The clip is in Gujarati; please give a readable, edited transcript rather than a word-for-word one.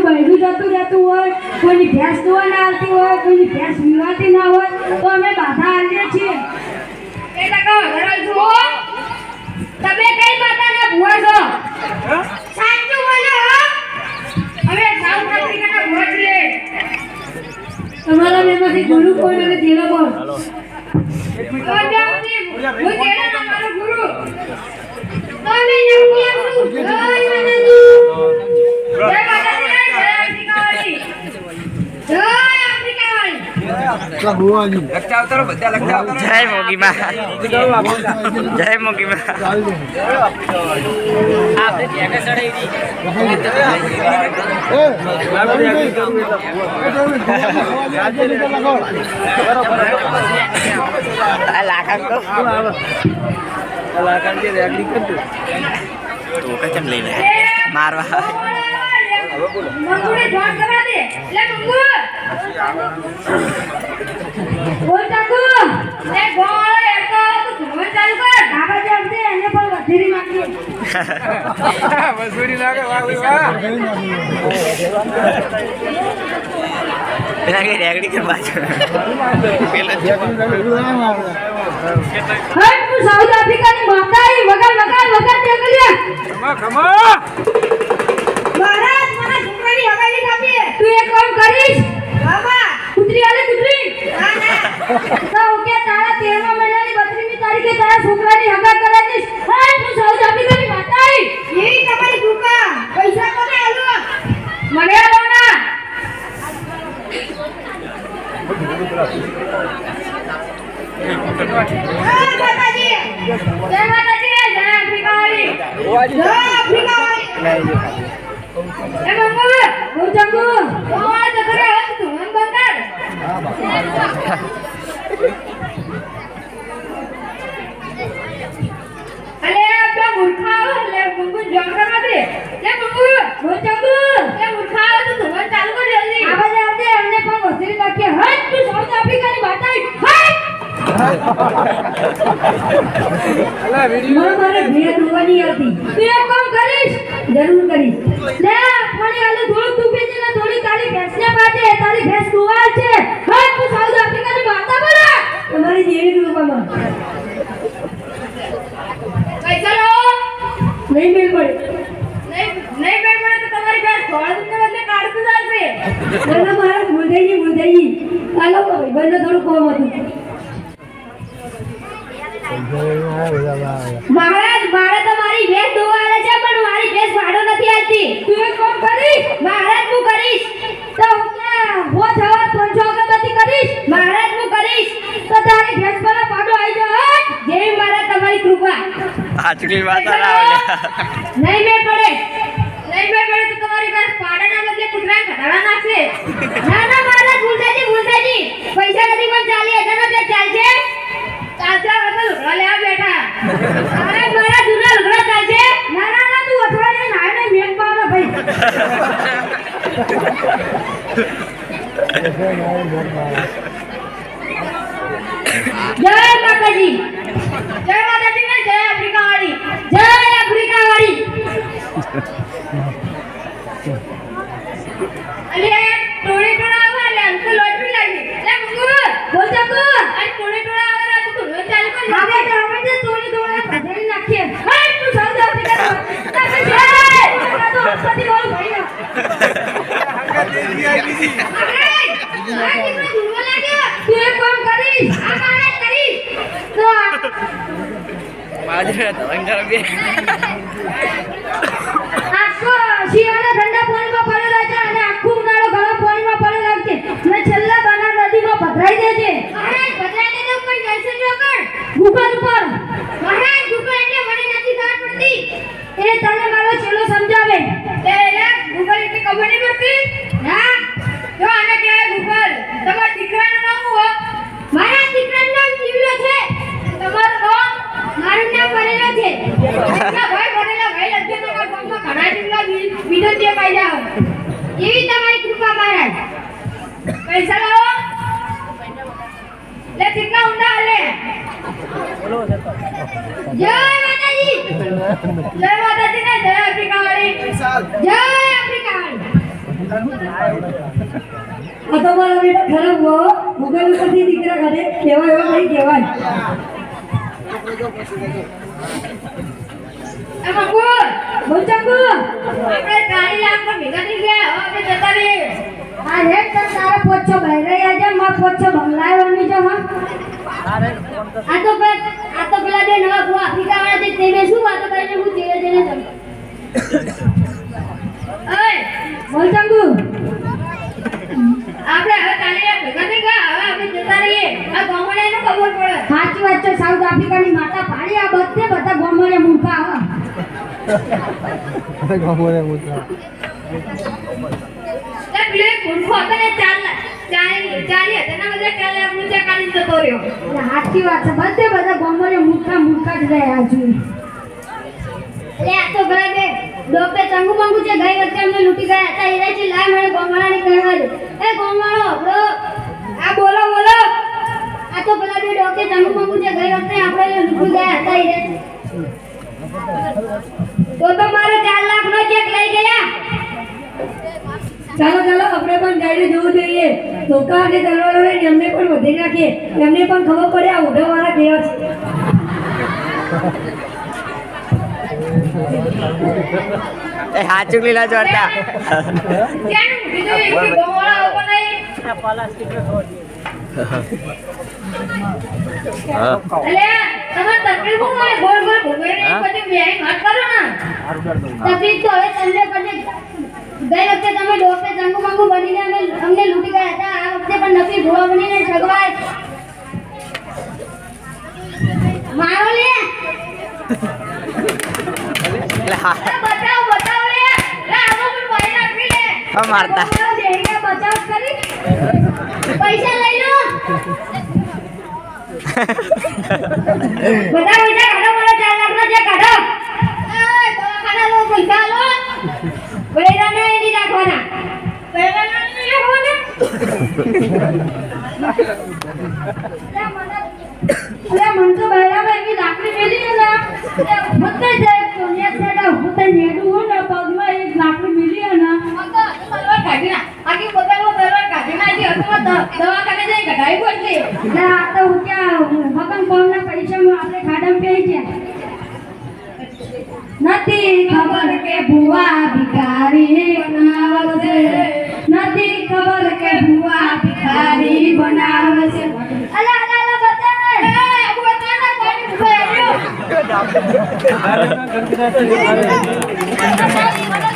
બૈરું જતું રહેતું હોય, કોઈની ભેંસ દોવા ના આવતી હોય, કોઈની ભેંસ વીવાતી ના હોય તો અમે બાધા આલીએ છીએ. એ ટકા વગર જુઓ તમે કઈ માતાના ભુવા છો? સાચું બોલો. અમે સાઉથ આફ્રિકાના ભુવા છીએ. તમારા મેમાંથી ગુરુ કોણ અને તેલો કોણ? હું તેના મારો ગુરુ. તમે નમકી આપું. જય માતાજી. જય આફ્રિકાવાળી. જય આફ્રિકાવાળી. लगता उतरो बच्चा लगता उतरो जय मोगी मां जय मोगी मां आपने दिया के सड़े दी लाखन को लाखन के रेडी कर दो तो का चम ले मारवा મંગુને જોન કરવા દે. લે મંગુ. બોલ તાકુ. એ ગોળ એક તો ધોન ચાલુ કર. બાબા જે આવતે એને પણ વધેરી નાખી. મજૂરી લાગે વાહ વાહ પેલા કે રેગડી કર બાજુ પેલા હટ તું સાઉથ આફ્રિકાની માતાઈ વગર વગર વગર તે કર્યા. ખમા ખમા મહારાજ મને છોકરાની હવાલી કાપી. તું એક કામ કરીશ. બાબા કુતરી આલે કુતરી. ના ના. તો કે તારા 13મા મહિનાની 32મી તારીખે તારા છોકરાની હગા કરાવી દઈશ. હટ તું સાઉથ આફ્રિકાની માતાઈ. એવી તમારી કૃપા. પૈસા કોને આલો? મને આલો ના. માતાજી. જય માતાજી. જય આફ્રિકાવાળી. જય આફ્રિકાવાળી. એ મંગુ હું ચંગુ ગોળ તો કરે ધોન બંધ. અલે આપણા મૂર્ખાઓ લે મંગુ જોન કરવા દે. લે મંગુ. હું ચંગુ એ મૂર્ખાઓ તો ધોન ચાલુ કર જલ્દી. આવાજ આવજે અમને પણ વસરી નાખીએ. હટ તું સાઉથ આફ્રિકાની માતાઈ. હટ અલા વિડિયો મારે ભેટ હોવાની હતી. તું એક કામ કરીશ. જરૂર કરીશ. લે પાણી આલે થોડું તું બેચે ને થોડી તારી ભેંસને બાજે. તારી ભેંસ દુવાળ છે. હટ તું સાઉથ આફ્રિકાની માતા બોલા. તમારી જેવી રૂપામાં પૈસા લાવો. નહીં મેલ પડે. નહીં નહીં બેન મને તો તમારી પાસે થોડા બદલે કાઢતું ચાલશે. ના મારા મુંજાઈ. હાલો ભાઈ બંને થોડું કોમ હતું. મહારાજ મારે તો મારી ભેંસ દોવાળે છે પણ મારી ભેંસ વાડો નથી આવતી. તું એક કામ કરીશ. મહારાજ હું કરીશ. તો હો થવા 500 અગરબત્તી કરીશ. મહારાજ હું કરીશ. તો તારી ભેંસ પર પાડો આવી જાય. જેવી મહારાજ તમારી કૃપા. આજકી વાત આલે નહીં મેં પડે. નહીં મેં પડે તો તમારી પાસે પાડાના બદલે કૂતરા ઘટાડા નાખશે. ના ના મહારાજ ભૂલતાજી પૈસા નથી પણ 40,000 નો પેક ચાલશે. ચાચા વગર ઉઘરા લેવા બેઠા. મહારાજ મારા જૂના ઉઘરા ચાલશે. ના ના ના તું અઠવાડિયે નાયને મેલ પાડો ભાઈ. જય માતાજી. જય માતાજી ને જય આફ્રિકાવાળી. જય આફ્રિકાવાળી. અલે ટોળી ટોળા આવે લે અંક લોટરી લાગી. લે મંગુ બોલ ચંગુ. આ ટોળી ટોળા આવે તો તું રોજ ચાલુ કર. હવે થોડી દોડા ભજરી નાખીએ. હટ તું સાઉથ આફ્રિકાની માતા. તો અસ્પતિ બોલ ભાઈ ના. તું એક કામ કરીશ. આ મહારાજ કરીશ. તો માજરે તરંગર બે આખો શિયાળો ઠંડા પાણીમાં પડેલા છે અને આખું ઉનાળો ગરમ પાણીમાં પડેલા છે. ને છેલ્લા બનાર નદીમાં પધરાઈ દેજે. મહારાજ બદલાને તો કોઈ દર્શન ન કર. ગુફા ઉપર. મહારાજ ગુફા એટલે મને નથી ખબર પડતી. એ તને મારો છેલ્લો સમજાવે. એટલે ગૂગલ એટલે ખબર નહીં પડતી. હા જો આને કહેવાય ગૂગલ. તમારા દીકરાનું નામ શું હો? મારા દીકરાનું નામ જીવલો છે. તમારું નામ? મારું નામ બનેલો છે. ના ભાઈ બનેલા ભાઈ લખજો તો મારા ગામમાં ઘણા જેટલા વિડીયો જે પાઈ જાવ. એવી તમારી કૃપા મહારાજ. પૈસા લાવો. લે કેટલા ઊંડા હાલે. જય માતાજી. જય માતાજી ને જય આફ્રિકાવાળી. જય આફ્રિકાવાળી. આ તો મારા બેટા ખરાબ હો મોબાઈલ ઉપરથી દીકરા કાઢે કેવા એવા નહીં કહેવાય એમાં બોલ બોલ ચંગુ આપણે કાળી લાખ પર ભેગા થઈ ગયા હવે આપણે જતા રહીએ આ હેડ તર તારા પોછો બહેરે આજે માં પોછો ભંગલાવાની જો હા આ તો પેલા બે નવા ગો આફ્રિકા વાળા છે તેને શું વાતો કરીને હું જેલે જેલે જમ ઓય બોલ ચંગુ આપણે હવે કાળી લાખ ભેગા થઈ ગયા હવે આપણે જતા રહીએ આ ગામડાને ખબર પડે સાચી વાત છે સાઉથ આફ્રિકાની માતા પાડી આ બધા ગોમરે મૂર્ખા હા તે પેલે મૂર્ખો હતો ને ચાલી હતા ના બધા 4 લાખ રૂપિયા કાઢી જતો રહ્યો સાચી વાત છે બધા ગોમરે મૂર્ખા જ રહ્યા છે લે આ તો પેલા બે ડોક્ટર ચંગુ મંગુ છે ગઈ વખતે અમને લૂટી ગયા હતા હીરાજી લાય મને ગોમડાની કહેવા દે એ ગોમડાનો આપણો આ બોલો આ તો પેલા બે ડોક્ટર ચંગુ મંગુ છે ગઈ વખતે આપણે લૂટી ગયા હતા હીરાજી તો મારે 4 લાખ નો ચેક લઈ ગયા ચાલો આપણે પણ જઈને જોવું જોઈએ ધોકા અને તલવારો લઈને એમને પણ વધી નાખીએ એમને પણ ખબર પડે આ ઉઢાવાળા કેવા છે એ હાચુક લીલા જોડતા કેનું બીજું એક ગોમવાળા ઉપર નહીં અલે તમાર તકલીફ હું હોય ગોળ ઘુમે પછી બેહી મત કરો ને તકલીફ તો હવે તમને પછી ગઈ વખતે તમે ડોક્ટર ચંગુ મંગુ બનીને અમને લૂટી ગયા હતા આ વખતે પણ નકલી ભોળા બનીને ઠગવાય મારો લે બતાવ લે આવો પણ ભાઈ નાખી લે મારતા દેહીને બચાવ કરી પૈસા લઈ લો બધા કાઢો મારા 4 લાખ નો જે કાઢો એ દવાખાના લો પૈસા લો પૈસા નહીં રાખવાના પૈસા નહીં રાખવાના અરે મન તો બરાબર એવી લાકડી મેલી ને હોતે જાય તો ને સેડા હોતે નેડું હો ને પગમાં એક લાકડી મેલી ને તલવાર કાઢી ના આખી બોતલમાં તલવાર કાઢી નાખી અથવા દવાખાને જઈ કઢાઈ પડશે એટલે આ તો હું ક્યાં ભગવાન કોમના પૈસામાં આપણે ખાડમ પેઈ ગયા નથી ખબર કે ભુવા ભિખારી બનાવશે નથી ખબર કે ભુવા ભિખારી બનાવશે અલા બતા એ અબુ બતાના કોની ઉભો આવ્યો